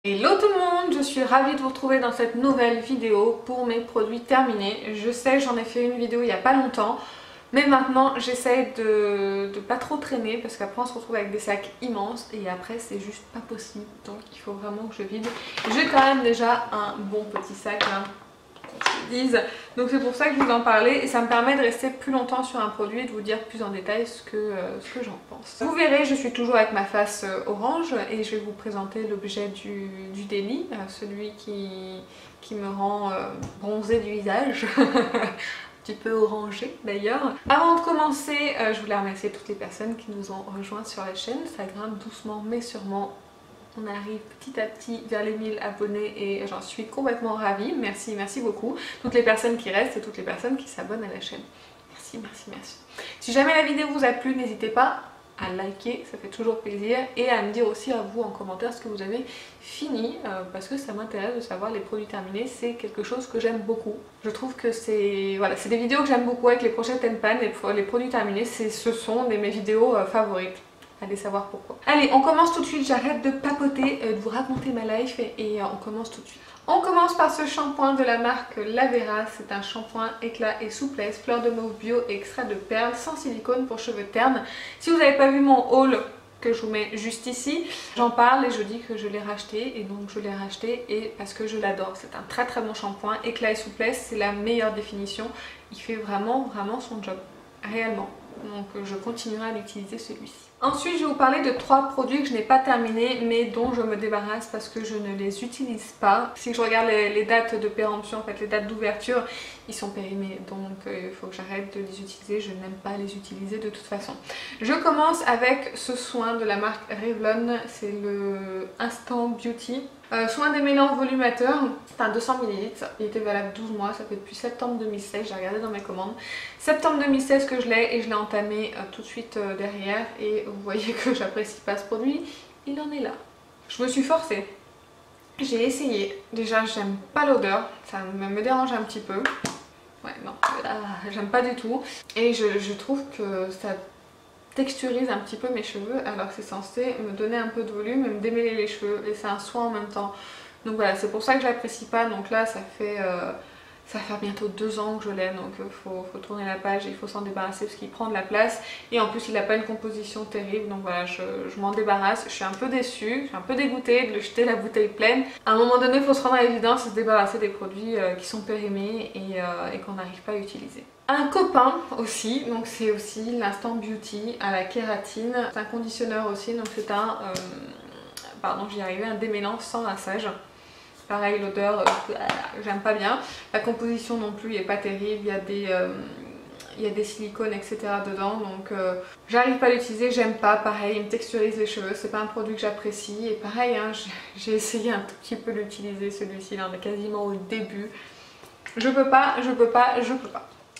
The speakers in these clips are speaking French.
Hello tout le monde, je suis ravie de vous retrouver dans cette nouvelle vidéo pour mes produits terminés. Je sais, j'en ai fait une vidéo il n'y a pas longtemps, mais maintenant j'essaie de pas trop traîner parce qu'après on se retrouve avec des sacs immenses et après c'est juste pas possible, donc il faut vraiment que je vide. J'ai quand même déjà un bon petit sac, hein, qu'on se dise, donc c'est pour ça que je vous en parlais et ça me permet de rester plus longtemps sur un produit et de vous dire plus en détail ce que j'en pense. Vous verrez, je suis toujours avec ma face orange et je vais vous présenter l'objet du délit, celui qui me rend bronzée du visage. Un petit peu orangé d'ailleurs. Avant de commencer, je voulais remercier toutes les personnes qui nous ont rejoints sur la chaîne. Ça grimpe doucement mais sûrement. On arrive petit à petit vers les 1000 abonnés et j'en suis complètement ravie. Merci, merci beaucoup. Toutes les personnes qui restent et toutes les personnes qui s'abonnent à la chaîne. Merci, merci, merci. Si jamais la vidéo vous a plu, n'hésitez pas à liker, ça fait toujours plaisir, et à me dire aussi à vous en commentaire ce que vous avez fini, parce que ça m'intéresse de savoir les produits terminés, c'est quelque chose que j'aime beaucoup. Je trouve que c'est voilà, c'est des vidéos que j'aime beaucoup avec les prochaines Tenpan, les produits terminés, ce sont mes vidéos favorites. Allez savoir pourquoi. Allez, on commence tout de suite, j'arrête de papoter, de vous raconter ma life et on commence tout de suite. On commence par ce shampoing de la marque Lavera, c'est un shampoing éclat et souplesse, fleur de mauve bio et extrait de perles sans silicone pour cheveux ternes. Si vous n'avez pas vu mon haul que je vous mets juste ici, j'en parle et je dis que je l'ai racheté et donc je l'ai racheté et parce que je l'adore. C'est un très très bon shampoing, éclat et souplesse, c'est la meilleure définition, il fait vraiment son job, réellement. Donc je continuerai à l'utiliser celui-ci. Ensuite je vais vous parler de 3 produits que je n'ai pas terminés mais dont je me débarrasse parce que je ne les utilise pas. Si je regarde les dates de péremption, en fait les dates d'ouverture, ils sont périmés, donc il faut que j'arrête de les utiliser, je n'aime pas les utiliser de toute façon. Je commence avec ce soin de la marque Revlon, c'est le Instant Beauty. Soin démêlant volumateur, c'est un 200 ml, il était valable 12 mois, ça fait depuis septembre 2016, j'ai regardé dans mes commandes. Septembre 2016 que je l'ai et je l'ai entamé tout de suite derrière et vous voyez que j'apprécie pas ce produit, il en est là. Je me suis forcée, j'ai essayé, déjà j'aime pas l'odeur, ça me dérange un petit peu. Ouais non, j'aime pas du tout et je trouve que ça texturise un petit peu mes cheveux alors que c'est censé me donner un peu de volume et me démêler les cheveux et c'est un soin en même temps. Donc voilà, c'est pour ça que je l'apprécie pas. Donc là ça va faire bientôt 2 ans que je l'ai, donc faut tourner la page et il faut s'en débarrasser parce qu'il prend de la place et en plus il n'a pas une composition terrible, donc voilà, je m'en débarrasse. Je suis un peu déçue, je suis un peu dégoûtée de le jeter la bouteille pleine. À un moment donné il faut se rendre à l'évidence et se débarrasser des produits qui sont périmés et qu'on n'arrive pas à utiliser. Un copain aussi, donc c'est aussi l'Instant Beauty à la kératine, c'est un conditionneur aussi, donc c'est un, pardon j'y arrivais, un démêlant sans rinçage. Pareil, l'odeur, j'aime pas bien. La composition non plus est pas terrible, il y a des silicones etc dedans, donc j'arrive pas à l'utiliser, j'aime pas. Pareil, il me texturise les cheveux, c'est pas un produit que j'apprécie. Et pareil, hein, j'ai essayé un tout petit peu l'utiliser celui-ci, là on est quasiment au début. Je peux pas.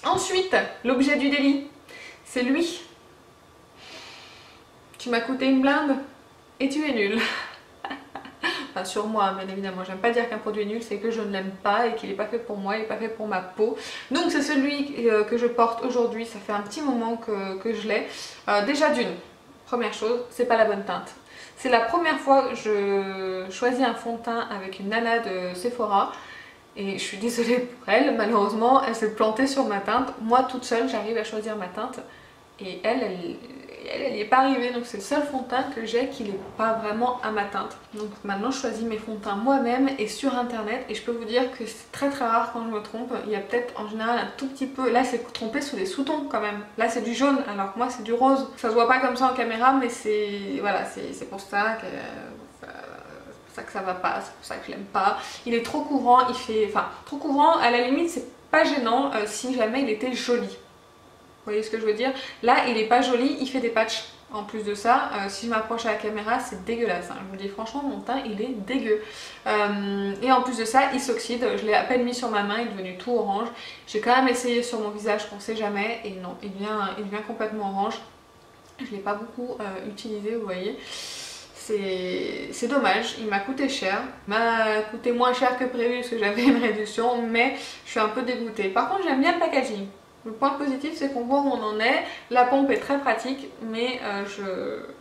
Ensuite, l'objet du délit, c'est lui. Tu m'as coûté une blinde et tu es nul. Enfin, sur moi, bien évidemment, j'aime pas dire qu'un produit est nul, c'est que je ne l'aime pas et qu'il n'est pas fait pour moi, il n'est pas fait pour ma peau. Donc c'est celui que je porte aujourd'hui, ça fait un petit moment que je l'ai. Déjà d'une, première chose, c'est pas la bonne teinte. C'est la première fois que je choisis un fond de teint avec une nana de Sephora. Et je suis désolée pour elle, malheureusement elle s'est plantée sur ma teinte. Moi toute seule j'arrive à choisir ma teinte et elle n'y est pas arrivée, donc c'est le seul fond de teint que j'ai qui n'est pas vraiment à ma teinte. Donc maintenant je choisis mes fonds de teint moi-même et sur internet et je peux vous dire que c'est très rare quand je me trompe. Il y a peut-être en général un tout petit peu, là c'est trompé sous des sous-tons quand même, là c'est du jaune alors que moi c'est du rose. Ça se voit pas comme ça en caméra mais c'est voilà, c'est pour ça que... que ça va pas, c'est pour ça que je l'aime pas. Il est trop couvrant, il fait... Enfin, trop couvrant, à la limite c'est pas gênant si jamais il était joli. Vous voyez ce que je veux dire? Là il est pas joli, il fait des patchs. En plus de ça, si je m'approche à la caméra c'est dégueulasse, hein. Je vous dis franchement mon teint il est dégueu. Et en plus de ça il s'oxyde, je l'ai à peine mis sur ma main, il est devenu tout orange. J'ai quand même essayé sur mon visage qu'on sait jamais et non, il devient complètement orange. Je l'ai pas beaucoup utilisé, vous voyez. C'est dommage, il m'a coûté cher, il m'a coûté moins cher que prévu parce que j'avais une réduction, mais je suis un peu dégoûtée. Par contre j'aime bien le packaging. Le point positif c'est qu'on voit où on en est, la pompe est très pratique, mais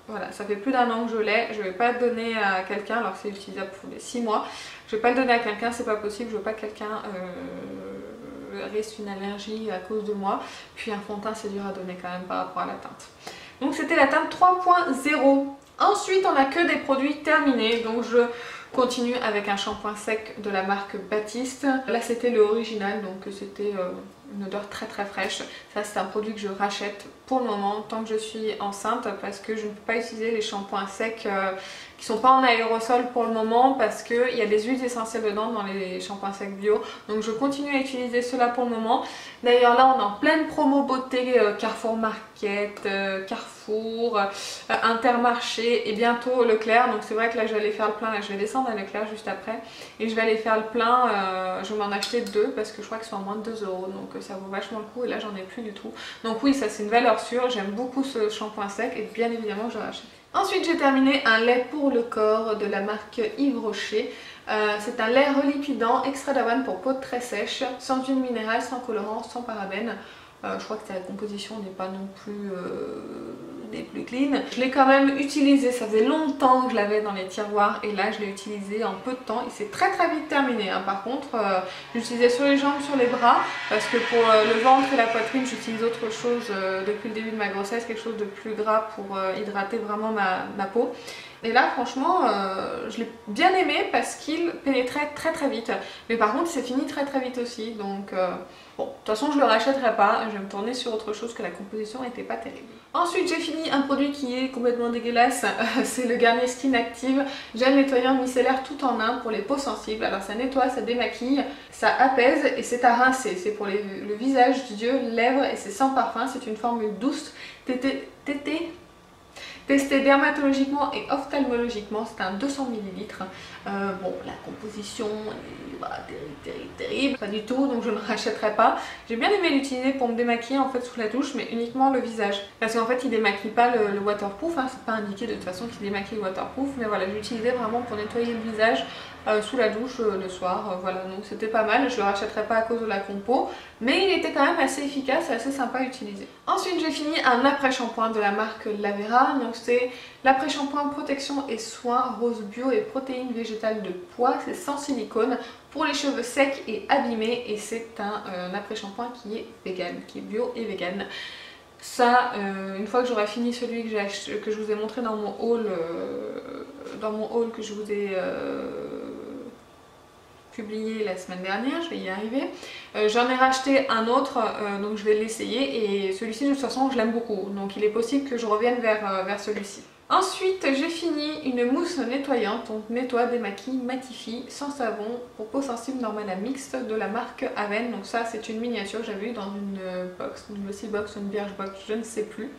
Voilà, ça fait plus d'un an que je l'ai, je vais pas le donner à quelqu'un alors que c'est utilisable pour les 6 mois. Je vais pas le donner à quelqu'un, c'est pas possible, je veux pas que quelqu'un risque une allergie à cause de moi. Puis un fond de teint c'est dur à donner quand même par rapport à la teinte. Donc c'était la teinte 3.0. Ensuite on a que des produits terminés, donc je continue avec un shampoing sec de la marque Baptiste. Là c'était le original, donc c'était une odeur très très fraîche. Ça c'est un produit que je rachète pour le moment tant que je suis enceinte parce que je ne peux pas utiliser les shampoings secs qui sont pas en aérosol pour le moment parce qu'il y a des huiles essentielles dedans dans les shampoings secs bio. Donc je continue à utiliser cela pour le moment. D'ailleurs là on est en pleine promo beauté Carrefour Market, Carrefour, Intermarché et bientôt Leclerc. Donc c'est vrai que là je vais aller faire le plein, là je vais descendre à Leclerc juste après et je vais aller faire le plein. Je vais m'en acheter 2 parce que je crois qu'ils sont à moins de 2 €, donc ça vaut vachement le coup et là j'en ai plus du tout. Donc oui, ça c'est une valeur sûre, j'aime beaucoup ce shampoing sec et bien évidemment je rachète. Ensuite j'ai terminé un lait pour le corps de la marque Yves Rocher. C'est un lait relipidant, extrait d'avoine pour peau très sèche, sans huile minérale, sans colorant, sans parabènes. Je crois que la composition n'est pas non plus des plus clean. Je l'ai quand même utilisé, ça faisait longtemps que je l'avais dans les tiroirs et là je l'ai utilisé en peu de temps. Il s'est très très vite terminé. Par contre, j'utilisais sur les jambes, sur les bras, parce que pour le ventre et la poitrine, j'utilise autre chose depuis le début de ma grossesse, quelque chose de plus gras pour hydrater vraiment ma peau. Et là franchement je l'ai bien aimé parce qu'il pénétrait très très vite. Mais par contre c'est fini très très vite aussi. Donc bon, de toute façon je le rachèterai pas. Je vais me tourner sur autre chose que la composition n'était pas terrible. Ensuite j'ai fini un produit qui est complètement dégueulasse. C'est le Garnier Skin Active gel nettoyant micellaire tout en un pour les peaux sensibles. Alors ça nettoie, ça démaquille, ça apaise et c'est à rincer. C'est pour le visage, yeux, lèvres et c'est sans parfum. C'est une formule douce, testé dermatologiquement et ophtalmologiquement, c'est un 200 ml. Bon, la composition est terrible, pas du tout, donc je ne rachèterai pas. J'ai bien aimé l'utiliser pour me démaquiller en fait sous la douche, mais uniquement le visage. Parce qu'en fait il démaquille pas le waterproof, hein, c'est pas indiqué de toute façon qu'il démaquille le waterproof, mais voilà, j'utilisais vraiment pour nettoyer le visage sous la douche le soir, voilà, donc c'était pas mal. Je le rachèterai pas à cause de la compo, mais il était quand même assez efficace et assez sympa à utiliser. Ensuite j'ai fini un après-shampoing de la marque Lavera, donc c'est l'après-shampoing protection et soins rose bio et protéines végétales de pois, c'est sans silicone pour les cheveux secs et abîmés et c'est un après-shampoing qui est vegan, qui est bio et vegan. Ça, une fois que j'aurai fini celui que je vous ai montré dans mon haul, que je vous ai publié la semaine dernière, je vais y arriver. J'en ai racheté un autre, donc je vais l'essayer et celui-ci de toute façon je l'aime beaucoup, donc il est possible que je revienne vers celui-ci. Ensuite j'ai fini une mousse nettoyante, donc nettoie, démaquille, matifie, sans savon, pour peau sensible normale à mixte de la marque Aven. Donc ça c'est une miniature que j'avais eu dans une box, une Glossy box ou une Birch box, je ne sais plus.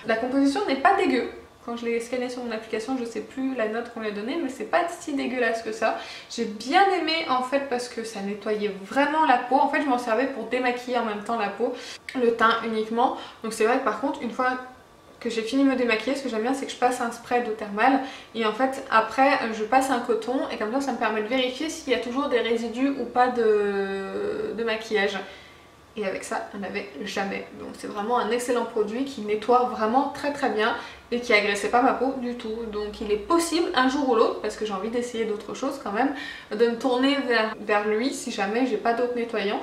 La composition n'est pas dégueu. Quand je l'ai scanné sur mon application, je sais plus la note qu'on lui a donnée, mais c'est pas si dégueulasse que ça. J'ai bien aimé en fait parce que ça nettoyait vraiment la peau. En fait je m'en servais pour démaquiller en même temps la peau, le teint uniquement. Donc c'est vrai que par contre une fois que j'ai fini de me démaquiller, ce que j'aime bien c'est que je passe un spray d'eau thermale et en fait après je passe un coton et comme ça me permet de vérifier s'il y a toujours des résidus ou pas de maquillage. Et avec ça, on n'avait jamais. Donc c'est vraiment un excellent produit qui nettoie vraiment très très bien et qui agressait pas ma peau du tout. Donc il est possible un jour ou l'autre, parce que j'ai envie d'essayer d'autres choses quand même, de me tourner vers lui si jamais j'ai pas d'autres nettoyants.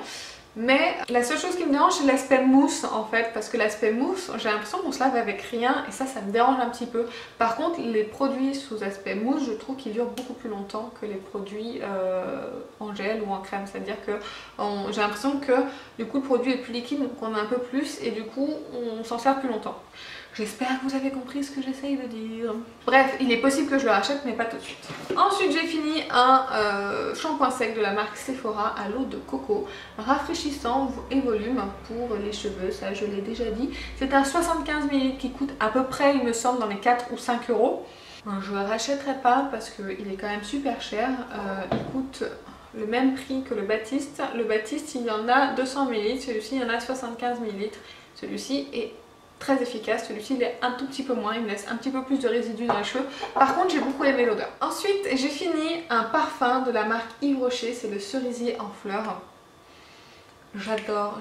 Mais la seule chose qui me dérange c'est l'aspect mousse en fait, parce que l'aspect mousse, j'ai l'impression qu'on se lave avec rien et ça me dérange un petit peu. Par contre les produits sous aspect mousse, je trouve qu'ils durent beaucoup plus longtemps que les produits en gel ou en crème. C'est-à-dire que j'ai l'impression que du coup le produit est plus liquide, donc on a un peu plus et du coup on s'en sert plus longtemps. J'espère que vous avez compris ce que j'essaye de dire. Bref, il est possible que je le rachète mais pas tout de suite. Ensuite j'ai fini un shampoing sec de la marque Sephora à l'eau de coco, rafraîchissant et volume pour les cheveux, ça je l'ai déjà dit. C'est un 75 ml qui coûte à peu près, il me semble, dans les 4 ou 5 euros. Je ne le rachèterai pas parce qu'il est quand même super cher. Il coûte le même prix que le Baptiste. Le Baptiste il y en a 200 ml, celui-ci il y en a 75 ml. Celui-ci est très efficace, celui-ci il est un tout petit peu moins, il me laisse un petit peu plus de résidus dans les cheveux. Par contre j'ai beaucoup aimé l'odeur. Ensuite j'ai fini un parfum de la marque Yves Rocher, c'est le cerisier en fleurs. J'adore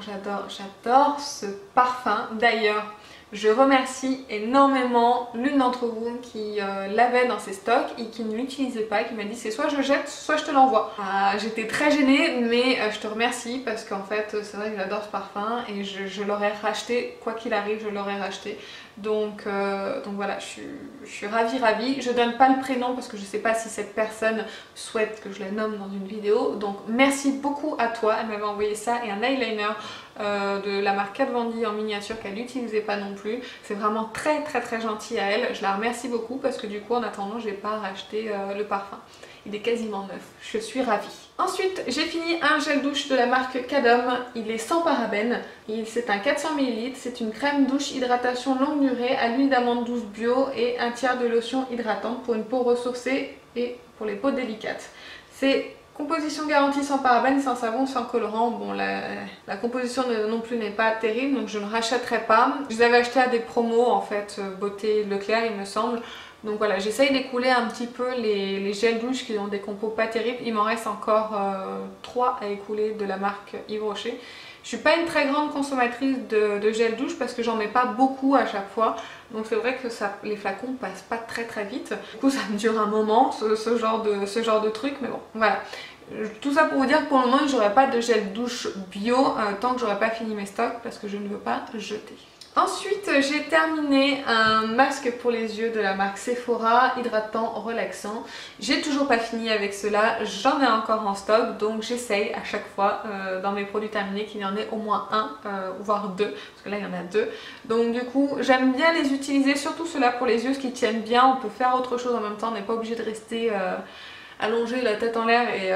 ce parfum. D'ailleurs Je remercie énormément l'une d'entre vous qui l'avait dans ses stocks et qui ne l'utilisait pas, qui m'a dit c'est soit je jette, soit je te l'envoie. J'étais très gênée, mais je te remercie parce qu'en fait c'est vrai que j'adore ce parfum et je l'aurais racheté, quoi qu'il arrive je l'aurais racheté. Donc voilà, je suis ravie. Je donne pas le prénom parce que je sais pas si cette personne souhaite que je la nomme dans une vidéo. Donc merci beaucoup à toi, elle m'avait envoyé ça et un eyeliner de la marque Kat Von D en miniature qu'elle n'utilisait pas non plus. C'est vraiment très gentil à elle, je la remercie beaucoup parce que du coup en attendant j'ai pas racheté le parfum. Il est quasiment neuf, je suis ravie. Ensuite j'ai fini un gel douche de la marque Cadom, il est sans parabènes, c'est un 400 ml, c'est une crème douche hydratation longue durée à l'huile d'amande douce bio et un tiers de lotion hydratante pour une peau ressourcée et pour les peaux délicates. C'est composition garantie sans parabènes, sans savon, sans colorant. Bon, la composition non plus n'est pas terrible, donc je ne rachèterai pas. Je les avais achetés à des promos en fait, Beauté Leclerc il me semble. Donc voilà, j'essaye d'écouler un petit peu les gels douche qui ont des compos pas terribles. Il m'en reste encore 3 à écouler de la marque Yves Rocher. Je suis pas une très grande consommatrice de gel douche parce que j'en mets pas beaucoup à chaque fois. Donc c'est vrai que les flacons passent pas très vite. Du coup ça me dure un moment ce genre de truc, mais bon voilà. Tout ça pour vous dire que pour le moment j'aurai pas de gel douche bio tant que j'aurai pas fini mes stocks parce que je ne veux pas jeter. Ensuite j'ai terminé un masque pour les yeux de la marque Sephora, hydratant, relaxant. J'ai toujours pas fini avec cela, j'en ai encore en stock, donc j'essaye à chaque fois dans mes produits terminés qu'il y en ait au moins un, voire deux, parce que là il y en a deux. Donc du coup j'aime bien les utiliser, surtout ceux-là pour les yeux, ce qui tiennent bien, on peut faire autre chose en même temps, on n'est pas obligé de rester allonger la tête en l'air et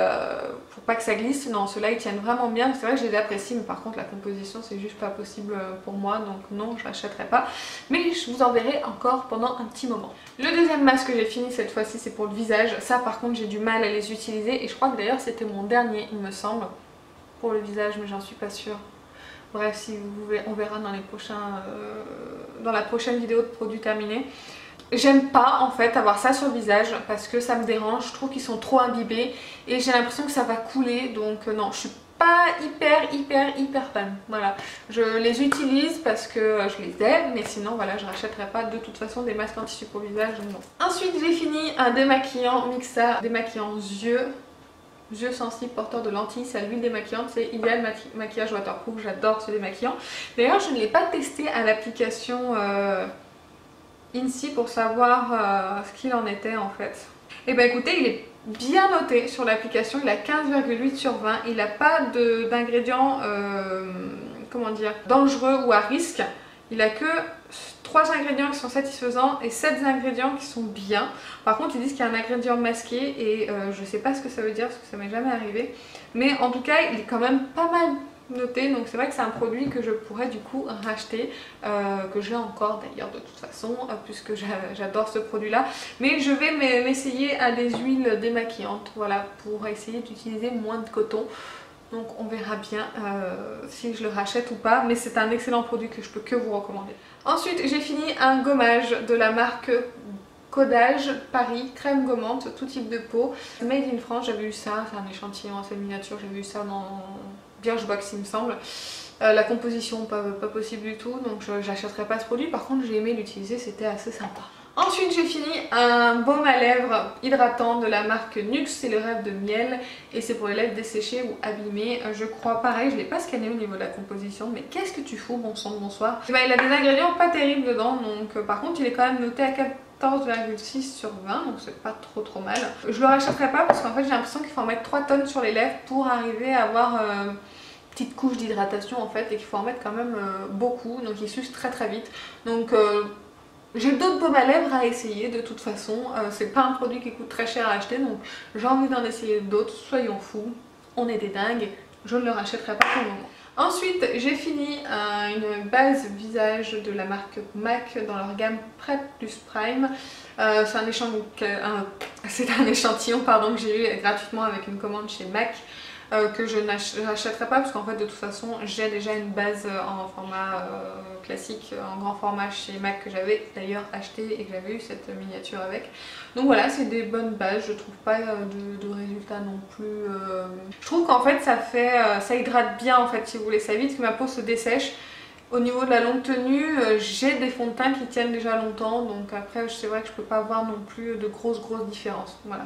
pour pas que ça glisse. Non, ceux-là ils tiennent vraiment bien, c'est vrai que je les apprécie, mais par contre la composition c'est juste pas possible pour moi, donc non, je l'achèterai pas, mais je vous en verrai encore pendant un petit moment. Le deuxième masque que j'ai fini cette fois-ci c'est pour le visage. Ça par contre j'ai du mal à les utiliser et je crois que d'ailleurs c'était mon dernier il me semble pour le visage, mais j'en suis pas sûre. Bref, si vous voulez, on verra dans les prochains dans la prochaine vidéo de produits terminés. J'aime pas en fait avoir ça sur le visage parce que ça me dérange, je trouve qu'ils sont trop imbibés et j'ai l'impression que ça va couler, donc non, je suis pas hyper fan. Voilà, je les utilise parce que je les aime, mais sinon voilà, je rachèterai pas de toute façon des masques en tissu pour visage, non. Ensuite j'ai fini un démaquillant Mixa, démaquillant yeux sensibles porteurs de lentilles, c'est à l'huile démaquillante, c'est Ideal Maquillage Waterproof, j'adore ce démaquillant. D'ailleurs je ne l'ai pas testé à l'application Inci pour savoir ce qu'il en était en fait. Et bah écoutez, il est bien noté sur l'application, il a 15,8 sur 20, il n'a pas d'ingrédients comment dire, dangereux ou à risque, il a que 3 ingrédients qui sont satisfaisants et 7 ingrédients qui sont bien. Par contre ils disent qu'il y a un ingrédient masqué et je sais pas ce que ça veut dire parce que ça m'est jamais arrivé, mais en tout cas il est quand même pas mal noté, donc c'est vrai que c'est un produit que je pourrais du coup racheter, que j'ai encore d'ailleurs de toute façon puisque j'adore ce produit là, mais je vais m'essayer à des huiles démaquillantes, voilà, pour essayer d'utiliser moins de coton. Donc on verra bien si je le rachète ou pas, mais c'est un excellent produit que je peux que vous recommander. Ensuite j'ai fini un gommage de la marque Codage Paris, crème gommante, tout type de peau, made in France. J'avais eu ça, c'est un échantillon assez miniature, j'avais eu ça dans Birchbox il me semble. La composition pas possible du tout, donc j'achèterai pas ce produit. Par contre j'ai aimé l'utiliser, c'était assez sympa. Ensuite j'ai fini un baume à lèvres hydratant de la marque Nuxe, c'est le rêve de miel et c'est pour les lèvres desséchées ou abîmées. Je crois pareil, je l'ai pas scanné au niveau de la composition, mais qu'est-ce que tu fous, bon sang de bonsoir. Et ben, il a des ingrédients pas terribles dedans, donc par contre il est quand même noté à 14,6 sur 20, donc c'est pas trop mal. Je le rachèterai pas parce qu'en fait j'ai l'impression qu'il faut en mettre 3 tonnes sur les lèvres pour arriver à avoir petite couche d'hydratation en fait, et qu'il faut en mettre quand même beaucoup, donc il s'use très vite. Donc j'ai d'autres baumes à lèvres à essayer de toute façon, c'est pas un produit qui coûte très cher à acheter, donc j'ai envie d'en essayer d'autres, soyons fous, on est des dingues, je ne le rachèterai pas pour le moment. Ensuite j'ai fini une base visage de la marque MAC dans leur gamme Prep Plus Prime. C'est un échantillon pardon, que j'ai eu gratuitement avec une commande chez MAC. Que je n'achèterai pas parce qu'en fait de toute façon j'ai déjà une base en format classique, en grand format chez MAC que j'avais d'ailleurs acheté et que j'avais eu cette miniature avec. Donc voilà, c'est des bonnes bases, je trouve pas de résultats non plus. Je trouve qu'en fait ça hydrate bien en fait si vous voulez, ça évite que ma peau se dessèche. Au niveau de la longue tenue, j'ai des fonds de teint qui tiennent déjà longtemps, donc après c'est vrai que je peux pas voir non plus de grosses différences. Voilà.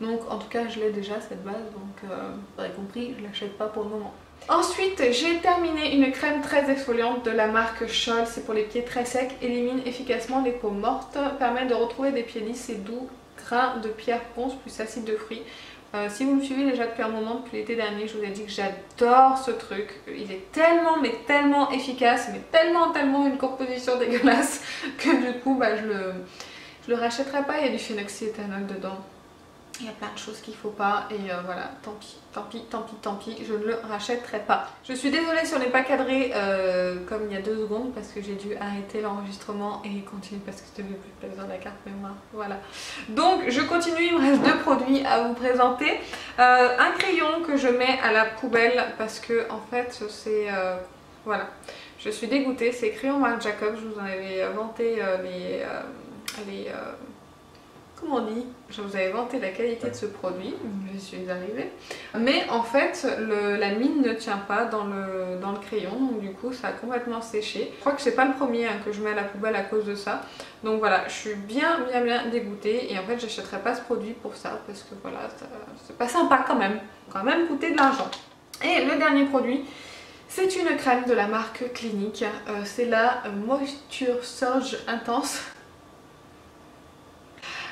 Donc en tout cas je l'ai déjà cette base, donc vous avez compris, je l'achète pas pour le moment. Ensuite j'ai terminé une crème très exfoliante de la marque Scholl, c'est pour les pieds très secs, élimine efficacement les peaux mortes, permet de retrouver des pieds lisses et doux, grains de pierre ponce plus acide de fruits. Si vous me suivez déjà depuis un moment, depuis l'été dernier, je vous ai dit que j'adore ce truc. Il est tellement, mais tellement efficace, mais tellement une composition dégueulasse que du coup, bah, je le rachèterai pas. Il y a du phénoxyéthanol dedans. Il y a plein de choses qu'il faut pas et voilà, tant pis, je ne le rachèterai pas. Je suis désolée si on n'est pas cadré comme il y a 2 secondes parce que j'ai dû arrêter l'enregistrement et continuer parce que je n'avais plus de place dans la carte mémoire. Voilà. Donc je continue, il me reste 2 produits à vous présenter. Un crayon que je mets à la poubelle parce que en fait c'est... voilà, je suis dégoûtée, c'est crayon Marc Jacobs, je vous en avais vanté comment on dit? Je vous avais vanté la qualité de ce produit, je suis arrivée. Mais en fait, la mine ne tient pas dans le crayon, donc du coup ça a complètement séché. Je crois que c'est pas le premier que je mets à la poubelle à cause de ça. Donc voilà, je suis bien dégoûtée et en fait j'achèterai pas ce produit pour ça parce que voilà, c'est pas sympa quand même coûter de l'argent. Et le dernier produit, c'est une crème de la marque Clinique, c'est la Moisture Surge Intense.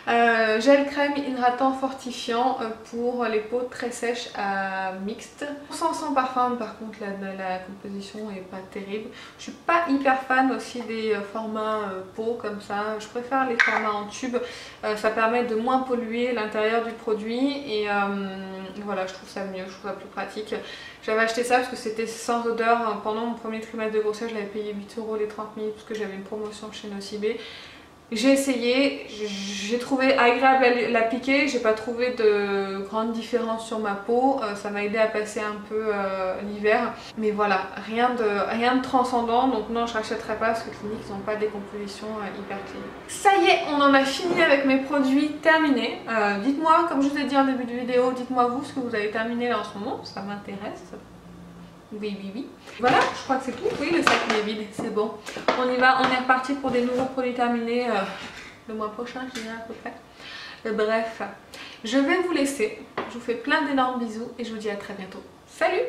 Gel crème hydratant fortifiant pour les peaux très sèches à mixte. Sans parfum, par contre la composition est pas terrible. Je suis pas hyper fan aussi des formats peau comme ça. Je préfère les formats en tube. Ça permet de moins polluer l'intérieur du produit et voilà, je trouve ça mieux, je trouve ça plus pratique. J'avais acheté ça parce que c'était sans odeur. Pendant mon premier trimestre de grossesse, je l'avais payé 8 € les 30 000 parce que j'avais une promotion chez Nocibé. J'ai essayé, j'ai trouvé agréable à l'appliquer, j'ai pas trouvé de grande différence sur ma peau, ça m'a aidé à passer un peu l'hiver, mais voilà, rien de transcendant, donc non je rachèterai pas parce que Clinique ils n'ont pas des compositions hyper clean. Ça y est, on en a fini avec mes produits terminés. Dites-moi, comme je vous ai dit en début de vidéo, dites-moi vous ce que vous avez terminé là en ce moment, ça m'intéresse. Oui. Voilà, je crois que c'est tout. Oui, le sac il est vide, c'est bon. On y va, on est reparti pour des nouveaux produits terminés le mois prochain, je dirais à peu près. Bref, je vais vous laisser. Je vous fais plein d'énormes bisous et je vous dis à très bientôt. Salut!